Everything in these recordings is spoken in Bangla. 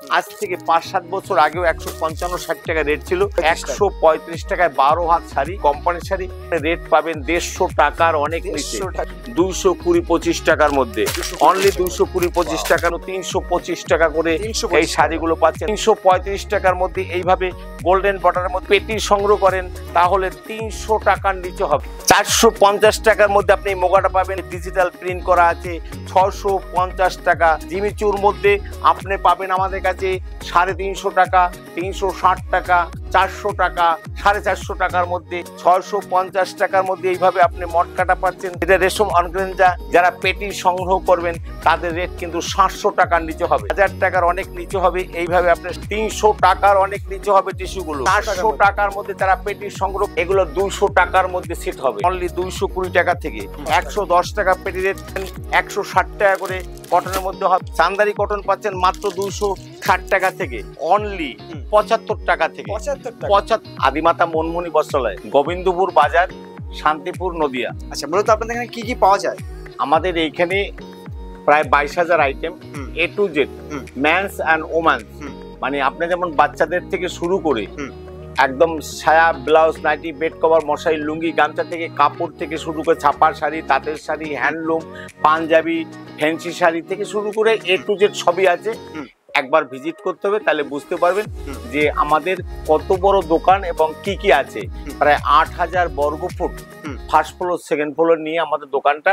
আজ থেকে ৫-৭ বছর আগেও ১৫৫-৬০ টাকা রেট ছিল। ১৩৫ টাকায় ১২ হাত শাড়ি, কোম্পানির শাড়ি রেট পাবেন ১৫০ টাকার অনেক নিচে, ২২০-২৫ টাকার মধ্যে, অনলি ২২০-২৫ টাকা, ৩২৫ টাকা করে এই শাড়িগুলো পাচ্ছেন। ৩৩৫ টাকার মধ্যে এইভাবে গোল্ডেন বর্ডারের মধ্যে পেটি সংগ্রহ করেন তাহলে ৩০০ টাকার নিচে হবে। ৪৫০ টাকার মধ্যে আপনি মোগাটা পাবেন, ডিজিটাল প্রিন্ট করা আছে। ৬৫০ টাকা জিমিচুর মধ্যে আপনি পাবেন আমাদের কাছে ৩৫০ টাকা, ৩৬০ টাকা, ৪০০ টাকা, ৪৫০ টাকার মধ্যে, ৬৫০ টাকার মধ্যে এইভাবে আপনি মটকাটা পাচ্ছেন। এটা রেশম অর্গানজা, যারা পেটি সংগ্রহ করবেন তাদের রেট কিন্তু ৭০০ টাকার নিচে হবে, ১০০০ টাকার অনেক নিচে হবে। এইভাবে আপনার ৩০০ টাকার অনেক নিচে হবে টিস্যুগুলো। ৪০০ টাকার মধ্যে তারা পেটি সংগ্রহ, এগুলো ২০০ টাকার মধ্যে সেট হবে অনলি ২২০ টাকা থেকে। ১১০ টাকা পেটি রেট, ১৬০ টাকা করে কটনের মধ্যে হবে। চান্দারি কটন পাচ্ছেন মাত্র ২৬০ টাকা থেকে, অনলি ৭৫ টাকা থেকে। আদিমাতা মনমোহনী বস্ত্রালয়, গোবিন্দপুর বাজার, শান্তিপুর, নদিয়া। আচ্ছা, মূলত আপনাদের এখানে কি কি পাওয়া যায়? আমাদের এইখানে প্রায় ২২,০০০ item, A to Z, men's and women's, মানে আপনি যেমন বাচ্চাদের থেকে শুরু করে একদম সায়া, ব্লাউজ, নাইটি, বেড কভার, মশারি, লুঙ্গি, গামছা থেকে, কাপড় থেকে শুরু করে ছাপার শাড়ি, তাঁতের শাড়ি, হ্যান্ডলুম, পাঞ্জাবি, ফ্যান্সি শাড়ি থেকে শুরু করে এ টু জেড সবই আছে। একবার ভিজিট করতে হবে, তাহলে বুঝতে পারবেন যে আমাদের কত বড় দোকান এবং কি কি আছে। প্রায় ৮,০০০ বর্গ foot, first floor, second floor নিয়ে আমাদের দোকানটা।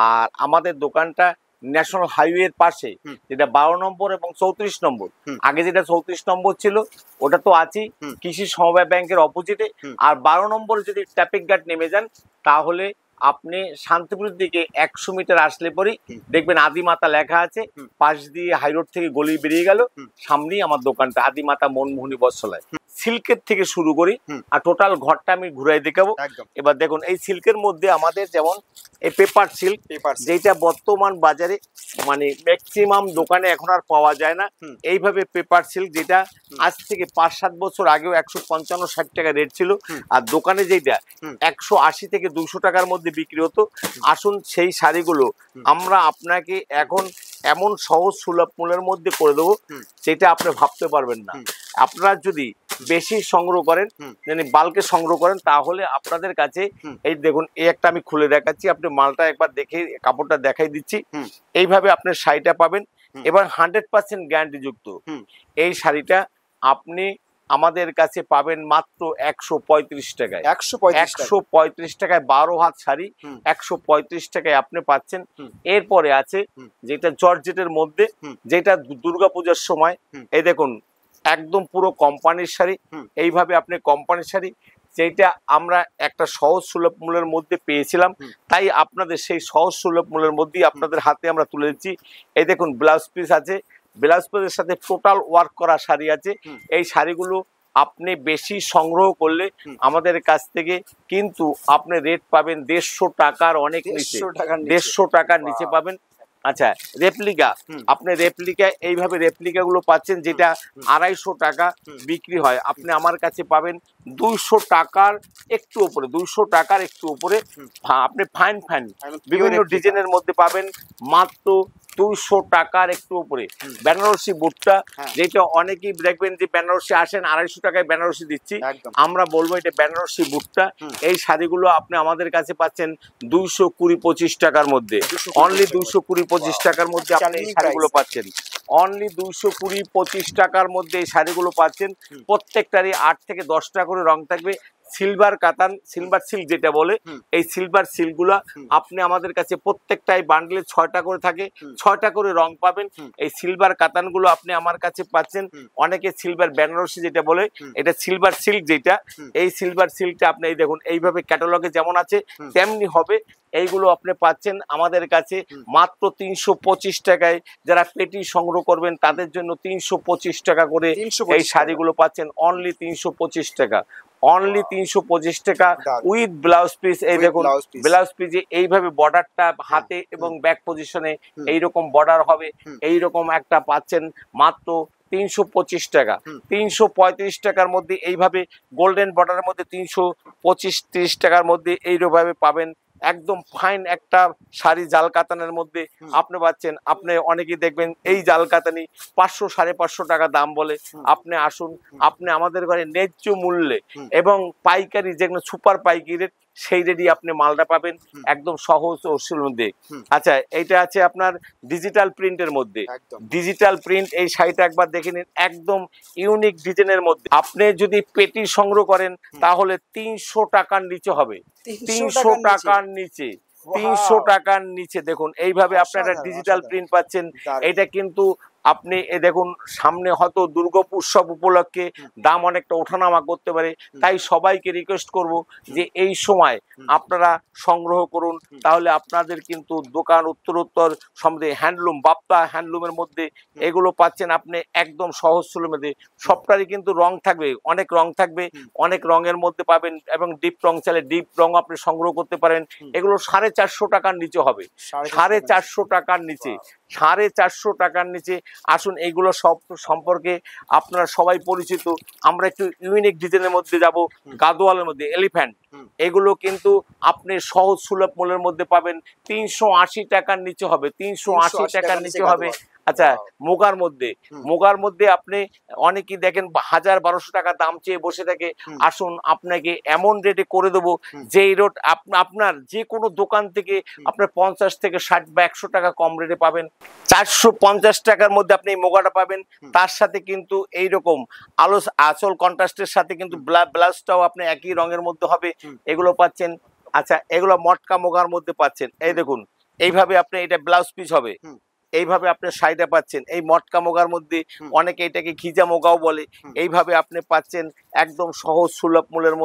আর আমাদের দোকানটা ন্যাশনাল হাইওয়ের পাশে, যেটা ১২ নম্বর এবং ৩৪ নম্বর। আগে যেটা ৩৪ নম্বর ছিল ওটা তো আছেই, কৃষি সমবায় ব্যাংকের অপোজিটে। আর ১২ নম্বরে যদি ট্রাফিক গার্ড নেমে যান তাহলে আপনি শান্তিপুরের দিকে ১০০ মিটার আসলে পরেই দেখবেন আদিমাতা লেখা আছে। পাশ দিয়ে হাইরোড থেকে গলি বেরিয়ে গেল, সামনেই আমার দোকানটা, আদিমাতা মনমোহনী বস্ত্রালয়। সিল্কের থেকে শুরু করি, আর টোটাল ঘরটা আমি ঘুরাই দেখাবো। এবার দেখুন, এই সিল্কের মধ্যে আমাদের যেমন এই পেপার সিল্ক, যেটা বর্তমান বাজারে মানে ম্যাক্সিমাম দোকানে এখন আর পাওয়া যায় না। এইভাবে পেপার সিল্ক, যেটা আজ থেকে ৫-৭ বছর আগেও ১৫৫-৬০ টাকা রেট ছিল, আর দোকানে যেটা ১৮০ থেকে ২০০ টাকার মধ্যে বিক্রি হতো। আসুন সেই শাড়িগুলো আমরা আপনাকে এখন এমন সহজ সুলভ মূল্যের মধ্যে করে দেবো যেটা আপনি ভাবতে পারবেন না। আপনারা যদি বেশি সংগ্রহ করেন, মানে বাল্কে সংগ্রহ করেন, তাহলে আপনাদের কাছে এই দেখুন, এই একটা আমি খুলে দেখাচ্ছি, আপনি মালটা একবার দেখে, কাপড়টা দেখাই দিচ্ছি। এইভাবে আপনার শাড়িটা পাবেন এবং ১০০% গ্যারান্টি যুক্ত এই শাড়িটা আপনি আমাদের কাছে পাবেন মাত্র ১৩৫ টাকায়। ১৩৫ টাকায় ১২ হাত শাড়ি ১৩৫ টাকায় আপনি পাচ্ছেন। এরপরে আছে যেটা জর্জেটের মধ্যে, যেটা দুর্গাপূজার সময়, এই দেখুন একদম পুরো কোম্পানির শাড়ি। এইভাবে আপনি কোম্পানির শাড়ি, যেটা আমরা একটা সহজ সুলভ মূল্যের মধ্যে পেয়েছিলাম, তাই আপনাদের সেই সহজ সুলভ মূল্যের মধ্যেই আপনাদের হাতে আমরা তুলে দিচ্ছি। এই দেখুন ব্লাউজ পিস আছে, ব্লাউজ পিসের সাথে টোটাল ওয়ার্ক করা শাড়ি আছে। এই শাড়িগুলো আপনি বেশি সংগ্রহ করলে আমাদের কাছ থেকে কিন্তু আপনি রেট পাবেন ১৫০ টাকার অনেক নিচে, ১৫০ টাকার নিচে পাবেন। আচ্ছা, রেপ্লিকা, আপনি রেপ্লিকা, এইভাবে রেপ্লিকা গুলো পাচ্ছেন, যেটা ২৫০ টাকা বিক্রি হয়, আপনি আমার কাছে পাবেন ২০০ টাকার একটু উপরে, ২০০ টাকার একটু উপরে। আপনি ফাইন ফাইন বিভিন্ন ডিজাইনের মধ্যে পাবেন মাত্র ২০০ টাকার একটু উপরে। বেনারসি বুটটা, যেটা অনেকেই দেখবেন যে বেনারসি আসেন ২৫০ টাকায় বেনারসি দিচ্ছি, আমরা বলবো এটা বেনারসি বুটটা। এই শাড়িগুলো আপনি আমাদের কাছে পাচ্ছেন ২২০-২৫ টাকার মধ্যে, অনলি ২২০-২৫ টাকার মধ্যে আপনি এই শাড়িগুলো পাচ্ছেন। অনলি ২২০-২৫ টাকার মধ্যে এই শাড়িগুলো পাচ্ছেন। প্রত্যেকটারই ৮ থেকে ১০টা করে রং থাকবে। সিলভার কাতান, সিলভার সিল্ক যেটা বলে, এই সিলভার সিল্কগুলো আপনি আমাদের কাছে প্রত্যেকটাই বান্ডেলে ৬টা করে থাকে, ৬টা করে রং পাবেন। এই সিলভার কাতানগুলো আপনি আমার কাছে পাচ্ছেন। অনেকে সিলভার বেনারসি যেটা বলে, এটা সিলভার সিল্ক যেটা, এই সিলভার সিল্কটা আপনি এই দেখুন এইভাবে ক্যাটালগে যেমন আছে তেমনি হবে। এইগুলো আপনি পাচ্ছেন আমাদের কাছে মাত্র ৩২৫ টাকায়। যারা পেটি সংগ্রহ করবেন তাদের জন্য ৩২৫ টাকা করে এই শাড়িগুলো পাচ্ছেন, অনলি ৩২৫ টাকা, অনলি ৩২৫ টাকা উইথ ব্লাউজ পিস। এই দেখুন ব্লাউজ পিসে এইভাবে বর্ডারটা হাতে এবং ব্যাক পজিশনে এইরকম বর্ডার হবে, এইরকম একটা পাচ্ছেন মাত্র ৩২৫ টাকা। ৩৩৫ টাকার মধ্যে এইভাবে গোল্ডেন বর্ডারের মধ্যে ৩২৫-৩০ টাকার মধ্যে এইভাবে পাবেন একদম ফাইন একটা শাড়ি জাল কাতানের মধ্যে আপনি পাচ্ছেন। আপনি অনেকেই দেখবেন এই জাল কাতানি 500 550 টাকা দাম বলে। আপনি আসুন, আপনি আমাদের ঘরে ন্যায্য মূল্যে এবং পাইকারি যেগুলো সুপার পাইকারি রেট সেই রেটই আপনি মালটা পাবেন একদম সহজ ও সুলভ মধ্যে। আচ্ছা, এইটা আছে আপনার ডিজিটাল প্রিন্টের মধ্যে। ডিজিটাল প্রিন্ট এই শাড়িটা একবার দেখে নিন, একদম ইউনিক ডিজাইনের মধ্যে। আপনি যদি পেটি সংগ্রহ করেন তাহলে 300 টাকার নিচে হবে, 300 টাকার নিচে, 300 টাকার নিচে। দেখুন এইভাবে আপনি একটা ডিজিটাল প্রিন্ট পাচ্ছেন। এটা কিন্তু আপনি দেখুন সামনে হয়তো দুর্গা উৎসব উপলক্ষে দাম অনেকটা ওঠানামা করতে পারে, তাই সবাইকে রিকোয়েস্ট করব যে এই সময় আপনারা সংগ্রহ করুন, তাহলে আপনাদের কিন্তু দোকান উত্তরোত্তর সম্বন্ধে হ্যান্ডলুম বাপ্তা হ্যান্ডলুমের মধ্যে এগুলো পাচ্ছেন আপনি একদম সহজ সুলভের মধ্যে। সবটারই কিন্তু রং থাকবে, অনেক রং থাকবে, অনেক রঙের মধ্যে পাবেন এবং ডিপ রং চাইলে ডিপ রং আপনি সংগ্রহ করতে পারেন। এগুলো 450 টাকার নিচে হবে, 450 টাকার নিচে, 450 টাকার নিচে। আসুন এইগুলো সব সম্পর্কে আপনারা সবাই পরিচিত। আমরা একটু ইউনিক ডিজাইনের মধ্যে যাব, গাদোয়ালের মধ্যে এলিফ্যান্ট। এগুলো কিন্তু আপনি সহজ সুলভ মূল্যের মধ্যে পাবেন, 380 টাকার নিচে হবে, 380 টাকার নিচে হবে। আচ্ছা, মুগার মধ্যে, মুগার মধ্যে আপনি অনেকেই দেখেন 1000-1200 টাকা দাম চেয়ে বসে থাকে। আসুন আপনাকে এমন রেটে করে দেবো যে রেট আপনার যে কোনো দোকান থেকে আপনার 50 থেকে 60 বা 100 টাকা কম রেটে পাবেন। 450 টাকার মধ্যে আপনি এই মুগাটা পাবেন। তার সাথে কিন্তু এইরকম আলো আঁচল কন্ট্রাস্টের সাথে কিন্তু ব্লাউজটাও আপনি একই রঙের মধ্যে হবে, এগুলো পাচ্ছেন। আচ্ছা, এগুলো মটকা মুগার মধ্যে পাচ্ছেন। এই দেখুন এইভাবে আপনি এটা ব্লাউজ পিস হবে, এইভাবে আপনি শাড়িটা পাচ্ছেন এই মটকা মোগার মধ্যে। অনেকে এটাকে খিজা মোগাও বলে। এইভাবে আপনি পাচ্ছেন একদম সহজ সুলভ মূল্যের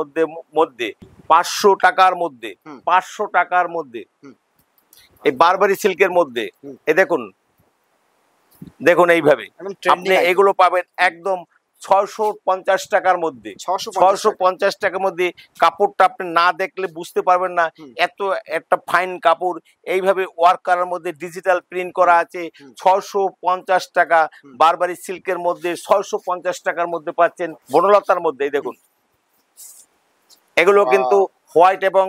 মধ্যে 500 টাকার মধ্যে, 500 টাকার মধ্যে এই বারবারি সিল্কের মধ্যে। এই দেখুন, দেখুন এইভাবে আপনি এগুলো পাবেন একদম 650 টাকার মধ্যে, 650 টাকার মধ্যে। কাপড়টা আপনি না দেখলে বুঝতে পারবেন না, এত একটা ফাইন কাপড়। এইভাবে ওয়ার্কারের মধ্যে ডিজিটাল প্রিন্ট করা আছে। 650 টাকা বারবারি সিল্কের মধ্যে, 650 টাকার মধ্যে পাচ্ছেন। বনলতার মধ্যে এই দেখুন, এগুলো কিন্তু হোয়াইট এবং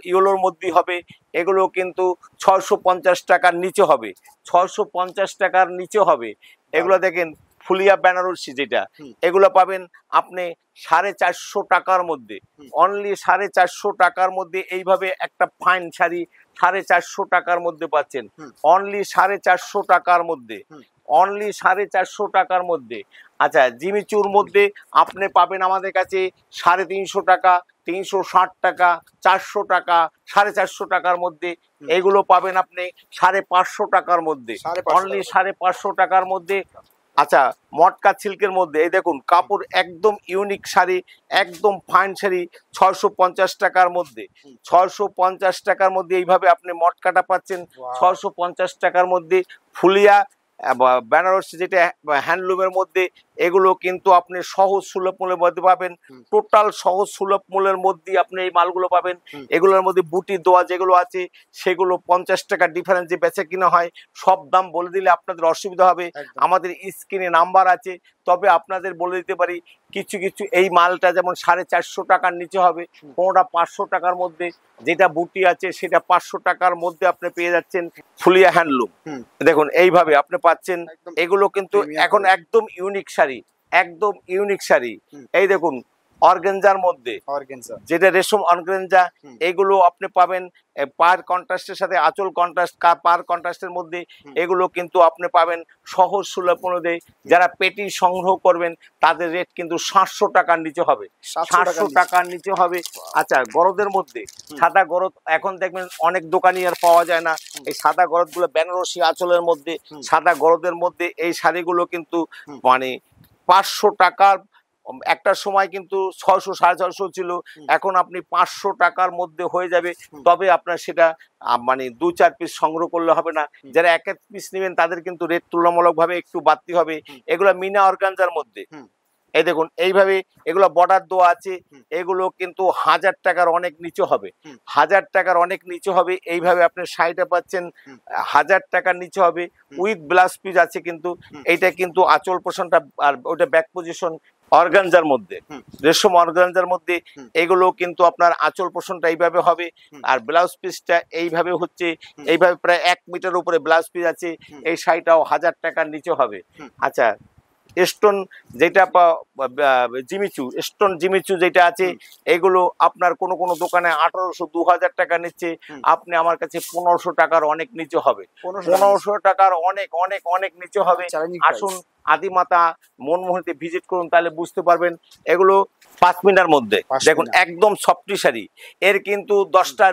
ইয়েলোর মধ্যে হবে। এগুলো কিন্তু 650 টাকার নিচে হবে, 650 টাকার নিচে হবে। এগুলো দেখেন ফুলিয়া বেনারসি যেটা, এগুলো পাবেন আপনি 450 টাকার মধ্যে, অনলি 450 টাকার মধ্যে। এইভাবে একটা ফাইন শাড়ি 450 টাকার মধ্যে পাচ্ছেন, অনলি 450 টাকার মধ্যে, অনলি 450 টাকার মধ্যে। আচ্ছা, জিমিচুর মধ্যে আপনি পাবেন আমাদের কাছে 350 টাকা, 360 টাকা, 400 টাকা, 450 টাকার মধ্যে। এগুলো পাবেন আপনি 550 টাকার মধ্যে, অনলি 550 টাকার মধ্যে। আচ্ছা, মটকা সিল্কের মধ্যে এই দেখুন কাপড় একদম ইউনিক শাড়ি, একদম ফাইন শাড়ি, 650 টাকার মধ্যে, 650 টাকার মধ্যে। এইভাবে আপনি মটকাটা পাচ্ছেন 650 টাকার মধ্যে। ফুলিয়া বেনারসি যেটা হ্যান্ডলুমের মধ্যে, এগুলো কিন্তু আপনি সহজ সুলভ মূল্যের মধ্যে পাবেন। টোটাল সহজ সুলভ মূল্যের মধ্যে আপনি এই মালগুলো পাবেন। এগুলোর মধ্যে বুটি দোয়া যেগুলো আছে সেগুলো 50 টাকা ডিফারেন্স যে বেচা কিনা হয়, সব দাম বলে দিলে আপনাদের অসুবিধা হবে। আমাদের স্ক্রিনে নাম্বার আছে, তবে আপনাদের বলে দিতে পারি কিছু কিছু এই মালটা যেমন 450 টাকার নিচে হবে, কোনোটা 500 টাকার মধ্যে। যেটা বুটি আছে সেটা 500 টাকার মধ্যে আপনি পেয়ে যাচ্ছেন ফুলিয়া হ্যান্ডলুম। দেখুন এইভাবে আপনি পাচ্ছেন। এগুলো কিন্তু এখন একদম ইউনিক শাড়ি, একদম ইউনিক শাড়ি। এই দেখুন অর্গানজার মধ্যে, যেটা রেশম অর্গানজা, এগুলো আপনি পাবেন পার কন্ট্রাস্টের সাথে আঁচল কন্ট্রাস্ট, পার কন্ট্রাস্টের মধ্যে। এগুলো কিন্তু আপনি পাবেন সহজ সুলভ মূল্যে। যারা পেটি সংগ্রহ করবেন তাদের রেট কিন্তু 700 টাকার নিচে হবে, 700 টাকার নিচে হবে। আচ্ছা, গরদের মধ্যে সাদা গরদ এখন দেখবেন অনেক দোকানি আর পাওয়া যায় না। এই সাদা গরদ গুলো বেনারসি আঁচলের মধ্যে, সাদা গরদের মধ্যে এই শাড়িগুলো কিন্তু মানে 500 টাকার। একটা সময় কিন্তু 600 650 ছিল, এখন আপনি 500 টাকার মধ্যে হয়ে যাবে। তবে আপনার সেটা মানে 2-4 পিস সংগ্রহ করলে হবে না। যারা 1 পিস নেবেন তাদের কিন্তু রেট তুলনামূলকভাবে একটু বাড়তি হবে। এগুলো মিনা অর্গানজার মধ্যে। এই দেখুন এইভাবে এগুলো বর্ডার দেওয়া আছে। এগুলো কিন্তু 1000 টাকার অনেক নিচে হবে, 1000 টাকার অনেক নিচে হবে। এইভাবে আপনি শাড়িটা পাচ্ছেন 1000 টাকার নিচে হবে, উইথ ব্লাউজ পিস আছে। কিন্তু এইটা কিন্তু আঁচল পোষণটা আর ওটা ব্যাক পজিশন অর্গানজার মধ্যে, রেশম অর্গানজার মধ্যে। এগুলো কিন্তু আপনার আঁচল পোষণটা এইভাবে হবে, আর ব্লাউজ পিসটা এইভাবে হচ্ছে, এইভাবে প্রায় 1 মিটার উপরে ব্লাউজ পিস আছে। এই শাড়িটাও 1000 টাকার নিচে হবে। আচ্ছা, স্টোন যেটা স্টোন জিমিচু যেটা আছে, এগুলো আপনার কোন কোন দোকানে 1800 2000 টাকা নিচ্ছে, আপনি আমার কাছে 1500 টাকার অনেক নিচে হবে। 1500 টাকার অনেক অনেক অনেক নিচে হবে। আসুন আদিমাতা মনমোহনীতে ভিজিট করুন, তাহলে বুঝতে পারবেন। এগুলো পাশমিনার মধ্যে দেখুন, একদম সফটি শাড়ি। এর কিন্তু 10টা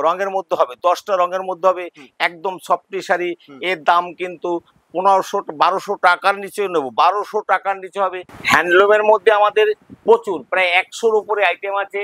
রঙের মধ্যে হবে, 10টা রঙের মধ্যে হবে, একদম সফটি শাড়ি। এর দাম কিন্তু 1200 টাকার নিচে নেবো, 1200 টাকার নিচে হবে। হ্যান্ডলুমের মধ্যে আমাদের প্রচুর, প্রায় 100-র উপরে আইটেম আছে।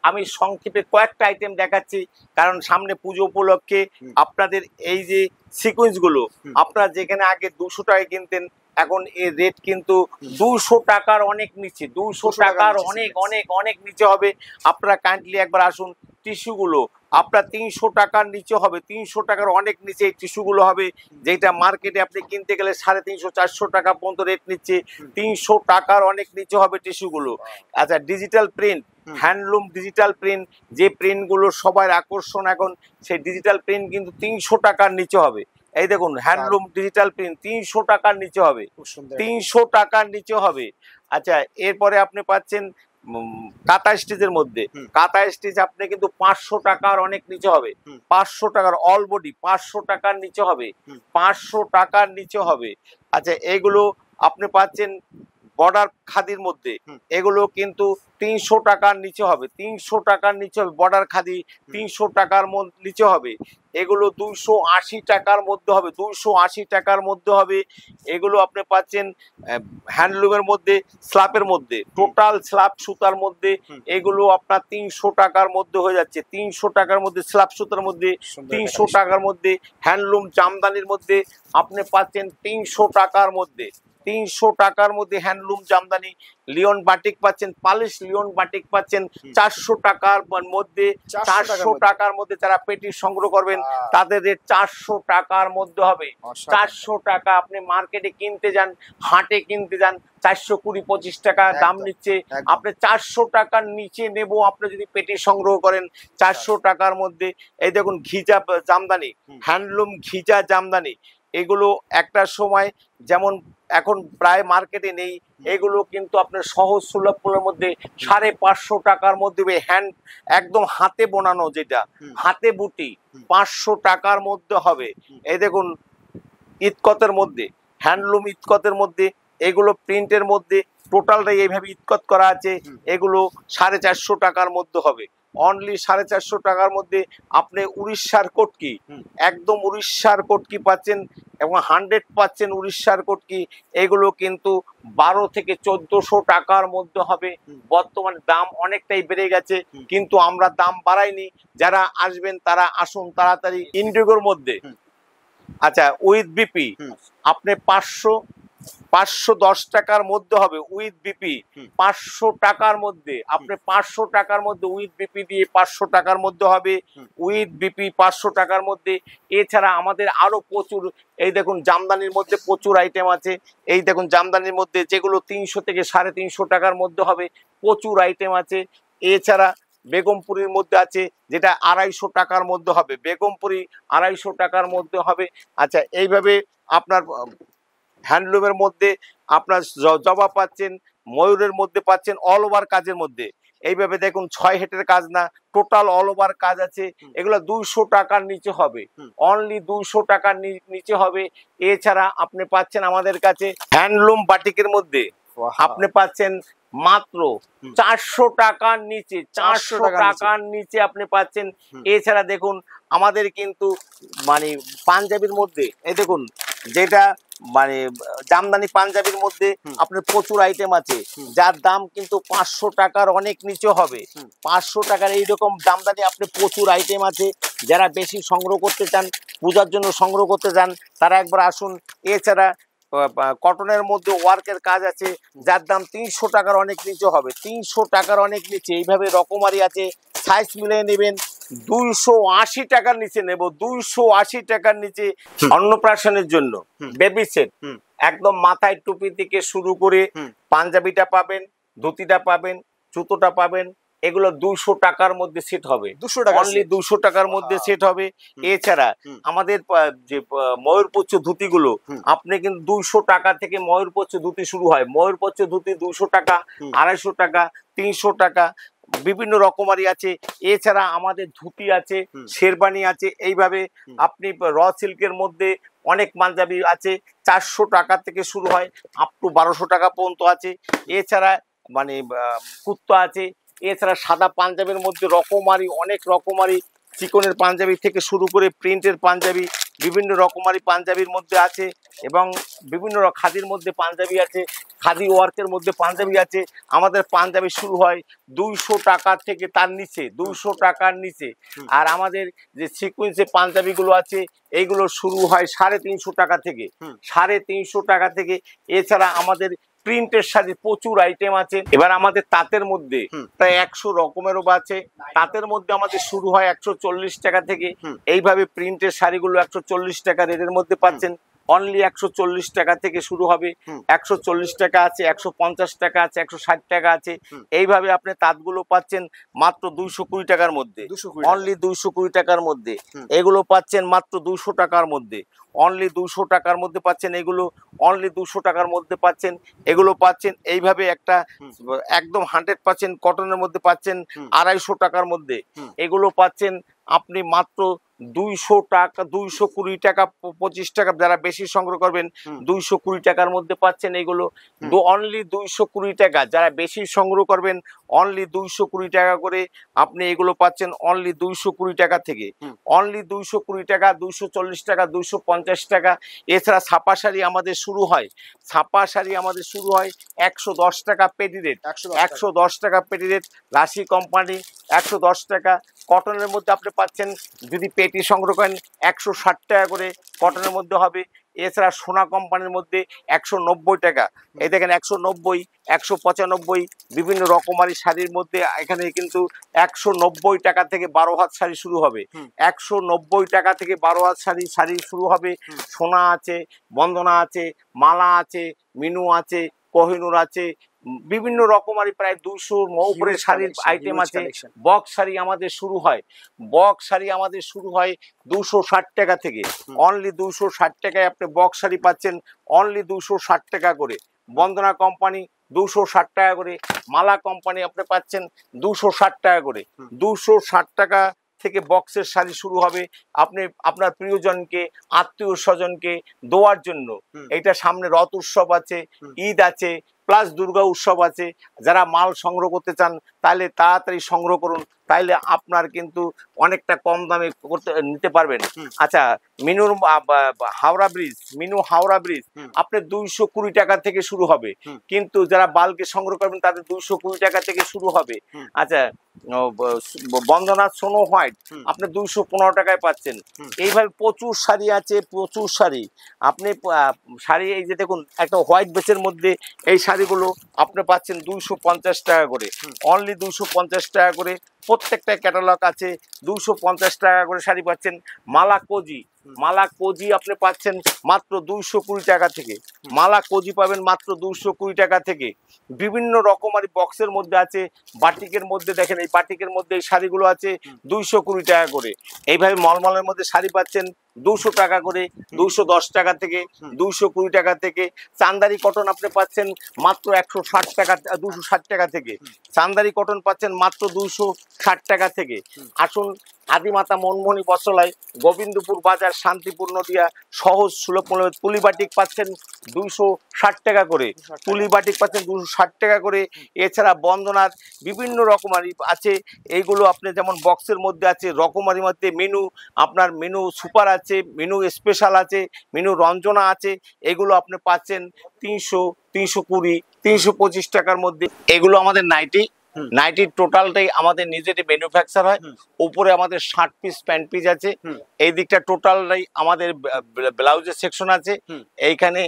আমি সংক্ষেপে কয়েকটা আইটেম দেখাচ্ছি, কারণ সামনে পুজো উপলক্ষে আপনাদের এই যে সিকোয়েন্স গুলো, আপনারা যেখানে আগে 200 টাকায় কিনতেন, এখন এর রেট কিন্তু 200 টাকার অনেক নিচে, 200 টাকার অনেক অনেক অনেক নিচে হবে। আপনারা কাইন্ডলি একবার আসুন। টিস্যুগুলো আপনার 300 টাকার নিচে হবে, 300 টাকার অনেক নিচে এই টিস্যুগুলো হবে, যেটা মার্কেটে আপনি কিনতে গেলে 350-400 টাকা পর্যন্ত রেট নিচ্ছে। 300 টাকার অনেক নিচে হবে টিস্যুগুলো। আচ্ছা, digital print, handloom digital print, যে প্রিন্টগুলো সবার আকর্ষণ এখন, সেই ডিজিটাল প্রিন্ট কিন্তু 300 টাকার নিচে হবে। এই দেখুন, হ্যান্ডলুম ডিজিটাল প্রিন্ট 300 টাকার নিচে হবে, 300 টাকার নিচে হবে। আচ্ছা, এরপরে আপনি পাচ্ছেন কাঁথা স্টিচের মধ্যে। কাঁথা স্টিচ আপনি কিন্তু 500 টাকার অনেক নিচে হবে, 500 টাকার অল বডি 500 টাকার নিচে হবে, 500 টাকার নিচে হবে। আচ্ছা, এগুলো আপনি পাচ্ছেন বর্ডার খাদির মধ্যে, এগুলো কিন্তু 300 টাকার নিচে হবে, 300 টাকার নিচে হবে। বর্ডার খাদি 300 টাকার নিচে হবে। এগুলো 280 টাকার মধ্যে হবে, 280 টাকার মধ্যে হবে। এগুলো আপনি পাচ্ছেন হ্যান্ডলুমের মধ্যে, স্ল্যাপের মধ্যে, টোটাল স্ল্যাপ সুতার মধ্যে। এগুলো আপনার 300 টাকার মধ্যে হয়ে যাচ্ছে, 300 টাকার মধ্যে স্ল্যাপ সুতার মধ্যে, 300 টাকার মধ্যে। হ্যান্ডলুম জামদানির মধ্যে আপনি পাচ্ছেন 300 টাকার মধ্যে, 300 টাকার মধ্যে হ্যান্ডলুম জামদানি। লিওন বাটিক পাচ্ছেন, পালিশ লিওন বাটিক পাচ্ছেন 400 টাকার মধ্যে। 400 টাকার মধ্যে যারা পেটি সংগ্রহ করবেন, তাদের রেট 400 টাকার মধ্যে হবে। 400 টাকা। আপনি মার্কেটে কিনতে যান, হাটে কিনতে যান, 420-25 টাকা দাম নিচ্ছে। আপনি 400 টাকার নিচে নেব আপনি যদি পেটি সংগ্রহ করেন, 400 টাকার মধ্যে। এই দেখুন, ঘিজা জামদানি, হ্যান্ডলুম ঘিজা জামদানি। এগুলো একটা সময় যেমন এখন প্রায় মার্কেটে নেই, এগুলো কিন্তু আপনার সহজ সুলভের মধ্যে 550 টাকার মধ্যে, হ্যান্ড একদম হাতে বোনানো, যেটা হাতে বুটি, 500 টাকার মধ্যে হবে। এই দেখুন, ইতকতের মধ্যে, হ্যান্ডলুম ইতকতের মধ্যে, এগুলো প্রিন্টের মধ্যে, টোটালটাই এইভাবে ইতকত করা আছে। এগুলো 450 টাকার মধ্যে হবে, অনলি 450 টাকার মধ্যে। আপনি উড়িষ্যার কটকি, একদম উড়িষ্যার কটকি পাচ্ছেন, এবং 100 পাচ্ছেন উড়িষ্যার কটকি। এগুলো কিন্তু 12 থেকে 1400 টাকার মধ্যে হবে। বর্তমানে দাম অনেকটাই বেড়ে গেছে, কিন্তু আমরা দাম বাড়াইনি। যারা আসবেন তারা আসুন তাড়াতাড়ি। ইন্ডিগোর মধ্যে, আচ্ছা, উইথ বিপি আপনি 510 টাকার মধ্যে হবে, উইথ বিপি 500 টাকার মধ্যে। আপনি 500 টাকার মধ্যে উইথ বিপি দিয়ে 500 টাকার মধ্যে হবে, উইথ বিপি 500 টাকার মধ্যে। এছাড়া আমাদের আরো প্রচুর, এই দেখুন জামদানির মধ্যে প্রচুর আইটেম আছে। এই দেখুন জামদানির মধ্যে, যেগুলো 300 থেকে 350 টাকার মধ্যে হবে, প্রচুর আইটেম আছে। এছাড়া বেগমপুরীর মধ্যে আছে, যেটা 250 টাকার মধ্যে হবে, বেগমপুরি 250 টাকার মধ্যে হবে। আচ্ছা, এইভাবে আপনার হ্যান্ডলুমের মধ্যে আপনার জবা পাচ্ছেন, ময়ূরের মধ্যে পাচ্ছেন, অল ওভার কাজের মধ্যে। এইভাবে দেখুন, 6 হেটের কাজ না, টোটাল অল ওভার কাজ আছে। এগুলো 200 টাকার নিচে হবে, অনলি 200 টাকার নিচে হবে। এছাড়া আপনি পাচ্ছেন আমাদের কাছে হ্যান্ডলুম বাটিকের মধ্যে, আপনি পাচ্ছেন মাত্র 400 টাকার নিচে, 400 টাকার নিচে আপনি পাচ্ছেন। এছাড়া দেখুন, আমাদের কিন্তু মানে পাঞ্জাবির মধ্যে, এই দেখুন, যেটা মানে জামদানি পাঞ্জাবির মধ্যে আপনার প্রচুর আইটেম আছে, যার দাম কিন্তু 500 টাকার অনেক নিচে হবে। 500 টাকার এইরকম জামদানি আপনি প্রচুর আইটেম আছে। যারা বেশি সংগ্রহ করতে চান, পূজার জন্য সংগ্রহ করতে চান, তারা একবার আসুন। এছাড়া কটনের মধ্যে ওয়ার্কের কাজ আছে, যার দাম 300 টাকার অনেক নিচে হবে, 300 টাকার অনেক নিচে। এইভাবে রকমারি আছে, সাইজ মিলিয়ে নেবেন। 280 টাকার নিচে নেব, 280 টাকার নিচে। অন্নপ্রাশনের জন্য বেবি সেট, একদম মাথায় টুপি থেকে শুরু করে পাঞ্জাবিটা পাবেন, ধুতিটা পাবেন, জুতোটা পাবেন, এগুলো 200 টাকার মধ্যে সেট হবে। 200 টাকা অনলি 200 টাকার মধ্যে সেট হবে। এছাড়া আমাদের যে ময়ূরপুচ্ছ ধুতিগুলো, আপনি কিন্তু 200 টাকা থেকে ময়ূরপুচ্ছ ধুতি শুরু হয়। ময়ূরপুচ্ছ ধুতি 200 টাকা, 250 টাকা, 300 টাকা, বিভিন্ন রকমারি আছে। এছাড়া আমাদের ধুতি আছে, শেরবানি আছে। এইভাবে আপনি র সিল্কের মধ্যে অনেক পাঞ্জাবি আছে, 400 টাকা থেকে শুরু হয়, আপ টু 1200 টাকা পর্যন্ত আছে। এছাড়া মানে কুর্তা আছে। এছাড়া সাদা পাঞ্জাবির মধ্যে রকমারি, অনেক রকমারি, চিকনের পাঞ্জাবি থেকে শুরু করে প্রিন্টের পাঞ্জাবি, বিভিন্ন রকমারি পাঞ্জাবির মধ্যে আছে। এবং বিভিন্ন খাদির মধ্যে পাঞ্জাবি আছে, খাদি ওয়ার্কের মধ্যে পাঞ্জাবি আছে। আমাদের পাঞ্জাবি শুরু হয় 200 টাকা থেকে, তার নিচে 200 টাকার নিচে। আর আমাদের যে সিকুয়েন্সে পাঞ্জাবিগুলো আছে, এইগুলো শুরু হয় 350 টাকা থেকে, 350 টাকা থেকে। এছাড়া আমাদের প্রিন্টের শাড়ি প্রচুর আইটেম আছে। এবার আমাদের তাঁতের মধ্যে প্রায় 100 রকমেরও আছে। তাঁতের মধ্যে আমাদের শুরু হয় 140 টাকা থেকে। এইভাবে প্রিন্টের শাড়িগুলো 140 টাকা রেটের মধ্যে পাচ্ছেন। অনলি 140 টাকা থেকে শুরু হবে। 140 টাকা আছে, 150 টাকা আছে, 160 টাকা আছে। এইভাবে আপনি তাঁতগুলো পাচ্ছেন মাত্র 220 টাকার মধ্যে, অনলি 220 টাকার মধ্যে। এগুলো পাচ্ছেন মাত্র 200 টাকার মধ্যে, অনলি 200 টাকার মধ্যে পাচ্ছেন। এগুলো অনলি 200 টাকার মধ্যে পাচ্ছেন। এগুলো পাচ্ছেন এইভাবে একটা একদম 100% কটনের মধ্যে পাচ্ছেন 250 টাকার মধ্যে। এগুলো পাচ্ছেন আপনি মাত্র 200 টাকা, 220 টাকা, 25 টাকা। যারা বেশি সংগ্রহ করবেন 220 টাকার মধ্যে পাচ্ছেন। এগুলো অনলি 220 টাকা। যারা বেশি সংগ্রহ করবেন অনলি 220 টাকা করে আপনি এগুলো পাচ্ছেন অনলি 220 টাকা থেকে। অনলি 220 টাকা, 240 টাকা, 250 টাকা। এছাড়া ছাপা শাড়ি আমাদের শুরু হয়, ছাপা শাড়ি আমাদের শুরু হয় 110 টাকা পেটি রেট, 110 টাকা পেটি রেট। রাশি কোম্পানি 110 টাকা। কটনের মধ্যে আপনি পাচ্ছেন, যদি পেটি সংগ্রহ করেন 160 টাকা করে কটনের মধ্যে হবে। এছাড়া সোনা কোম্পানির মধ্যে 190 টাকা। এই দেখেন 190, 195, বিভিন্ন রকমারি শাড়ির মধ্যে এখানে কিন্তু 190 টাকা থেকে 12 হাত শাড়ি শুরু হবে। 190 টাকা থেকে 12 হাত শাড়ি শুরু হবে। সোনা আছে, বন্দনা আছে, মালা আছে, মিনু আছে, কোহিনূর আছে, বিভিন্ন রকমারি প্রায় 200 উপরে শাড়ির আইটেম আছে। বক্স শাড়ি আমাদের শুরু হয়, বক্স শাড়ি আমাদের শুরু হয় 260 টাকা থেকে। অনলি 260 টাকায় আপনি বক্স শাড়ি পাচ্ছেন, অনলি 260 টাকা করে। বন্দনা কোম্পানি 260 টাকা করে। মালা কোম্পানি আপনি পাচ্ছেন 260 টাকা করে। 260 টাকা থেকে বক্সের শাড়ি শুরু হবে। আপনি আপনার প্রিয়জনকে, আত্মীয় স্বজনকে দেওয়ার জন্য। এইটা সামনে রথ উৎসব আছে, ঈদ আছে, প্লাস দুর্গা উৎসব আছে। যারা মাল সংগ্রহ করতে চান তাহলে তাড়াতাড়ি সংগ্রহ করুন, তাইলে আপনার কিন্তু অনেকটা কম দামে নিতে পারবেন। আচ্ছা, মিনুর হাওড়া ব্রিজ, মিনু হাওড়া ব্রিজ আপনার 220 টাকা থেকে শুরু হবে। কিন্তু যারা বাল্কে সংগ্রহ করবেন তাদের 220 টাকা থেকে শুরু হবে। আচ্ছা, বন্দনা স্নো হোয়াইট আপনি 215 টাকায় পাচ্ছেন। এইভাবে প্রচুর শাড়ি আছে, প্রচুর শাড়ি। আপনি শাড়ি এই যে দেখুন, একটা হোয়াইট বেচের মধ্যে এই শাড়িগুলো আপনি পাচ্ছেন 250 টাকা করে, অনলি 250 টাকা করে। প্রত্যেকটা ক্যাটালগ আছে, 250 টাকা করে শাড়ি পাচ্ছেন। মালা কোজি, মালা কোজি আপনি পাচ্ছেন মাত্র 220 টাকা থেকে। মালা কোজি পাবেন মাত্র 220 টাকা থেকে। বিভিন্ন রকমারি বক্সের মধ্যে আছে, বাটিকের মধ্যে দেখেন, এই বাটিকের মধ্যে এই শাড়িগুলো আছে 220 টাকা করে। এইভাবে মলমলের মধ্যে শাড়ি পাচ্ছেন 200 টাকা করে, 210 টাকা থেকে, 220 টাকা থেকে। চান্দারি কটন আপনি পাচ্ছেন মাত্র 160 টাকা, 260 টাকা থেকে। চান্দারি কটন পাচ্ছেন মাত্র 260 টাকা থেকে। আসুন আদিমাতা মনমোহনী বস্ত্রালয়, গোবিন্দপুর বাজার, শান্তিপুর নদিয়া, সহজ সুলভ মূল্যে। তুলি বাটিক পাচ্ছেন 260 টাকা করে, তুলি বাটিক পাচ্ছেন 260 টাকা করে। এছাড়া বন্দনার বিভিন্ন রকমারি আছে, এইগুলো আপনি যেমন বক্সের মধ্যে আছে, রকমারি মধ্যে মেনু, আপনার মেনু সুপার আছে, মেনু স্পেশাল আছে, মেনু রঞ্জনা আছে। এগুলো আপনি পাচ্ছেন 300, 320, 325 টাকার মধ্যে। এগুলো আমাদের নাইটি, নাইটির টোটালটাই আমাদের নিজেদের ম্যানুফ্যাকচার হয়। উপরে আমাদের 60 পিস প্যান্ট পিস আছে। এই দিকটা টোটালটাই আমাদের ব্লাউজের সেকশন আছে। এইখানে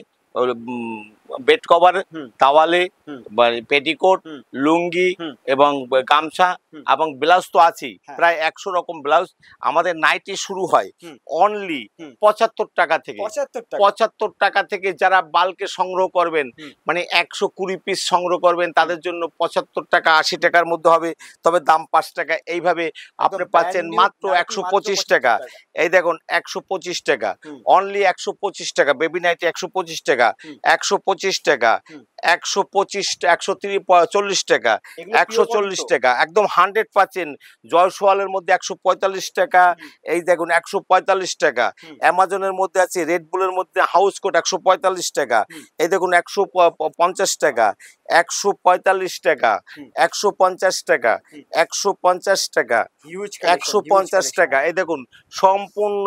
বেড কভার, হুম। তাওয়ালে, হুম। পেটিকোট, হুম। লুঙ্গি হুম। এবং গামছা হুম। এবং ব্লাউজ তো আছেই, হ্যাঁ। প্রায় 100 রকম ব্লাউজ। আমাদের নাইটি শুরু হয় হুম। অনলি হুম। 75 টাকা থেকে। 75 টাকা। 75 টাকা থেকে যারা বাল্কে সংগ্রহ করবেন, হুম। মানে 120 পিস সংগ্রহ করবেন, তাদের জন্য 75 টাকা 80 টাকার মধ্যে হবে, তবে দাম 5 টাকা। এইভাবে আপনি একদম পাচ্ছেন brand new মাত্র নাইটি 125 মাত্র টাকা। 75 টাকা। এই দেখুন 125 টাকা, হুম। অনলি 125 টাকা। বেবি নাইটি 125 টাকা, হুম। 125 টাকা, হুম। 125, 130, 40 টাকা, এগুলো pure cotton 140 তো? টাকা, একদম 100% জয়সওয়ালের মধ্যে 145 টাকা। হুম। এই দেখুন 145 টাকা। হুম। অ্যামাজনের মধ্যে আছে রেড বুলের মধ্যে হাউস কোট 145 টাকা। হুম। এই দেখুন 150 টাকা, 145 টাকা, হুম। 150 টাকা, হুম। 150 টাকা, হিউজ কালেকশন, হিউজ 150 কালেকশন। টাকা। এই দেখুন সম্পূর্ণ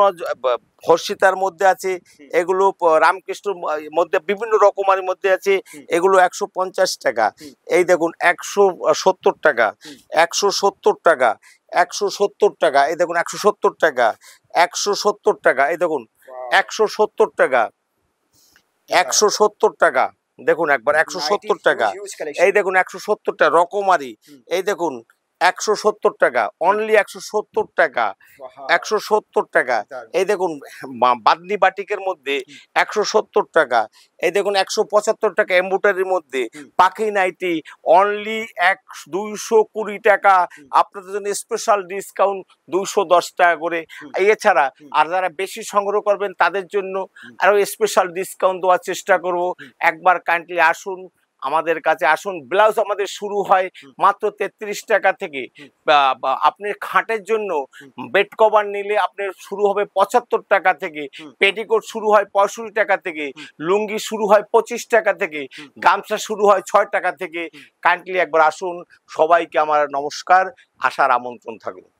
ধর্ষিতার মধ্যে আছে, হুম। এগুলো রামকৃষ্ণর মধ্যে বিভিন্ন রকমের মধ্যে আছে, হুম। এগুলো 150 টাকা। হুম। এই দেখুন 170 টাকা, হুম। 170 টাকা, 170 টাকা। এই দেখুন 170 টাকা, 170 টাকা। এই দেখুন 170 টাকা, 170 টাকা। দেখুন একবার 170 টাকা। হিউজ এই কালেকশন। দেখুন 170 টাকা রকমারি। হুম। এই দেখুন 170 টাকা, অনলি 170 টাকা, 170 টাকা। এই দেখুন বাদনি বাটিকের মধ্যে 170 টাকা। এই দেখুন 175 টাকা এমব্রয়ডারির মধ্যে হুম। পাখি নাইটি, অনলি 220 টাকা। হুম। আপনাদের জন্য স্পেশাল ডিসকাউন্ট 210 টাকা করে। হুম। এছাড়া হুম। আর যারা বেশি সংগ্রহ করবেন তাদের জন্য হুম। আরো স্পেশাল ডিসকাউন্ট দেওয়ার চেষ্টা করব। হুম। একবার কাইন্ডলি আসুন, আমাদের কাছে আসুন। ব্লাউজ আমাদের শুরু হয় হুম। মাত্র 33 টাকা থেকে। হুম। আপনি খাটের জন্য হুম। বেড কভার নিলে আপনার শুরু হবে 75 টাকা থেকে, হুম। পেটিকোট শুরু হয় 65 টাকা থেকে, হুম। লুঙ্গি শুরু হয় 25 টাকা থেকে, হুম। গামছা শুরু হয় 6 টাকা থেকে। হুম। কাইন্ডলি একবার আসুন। সবাইকে আমার নমস্কার, আসার আমন্ত্রণ থাকলো।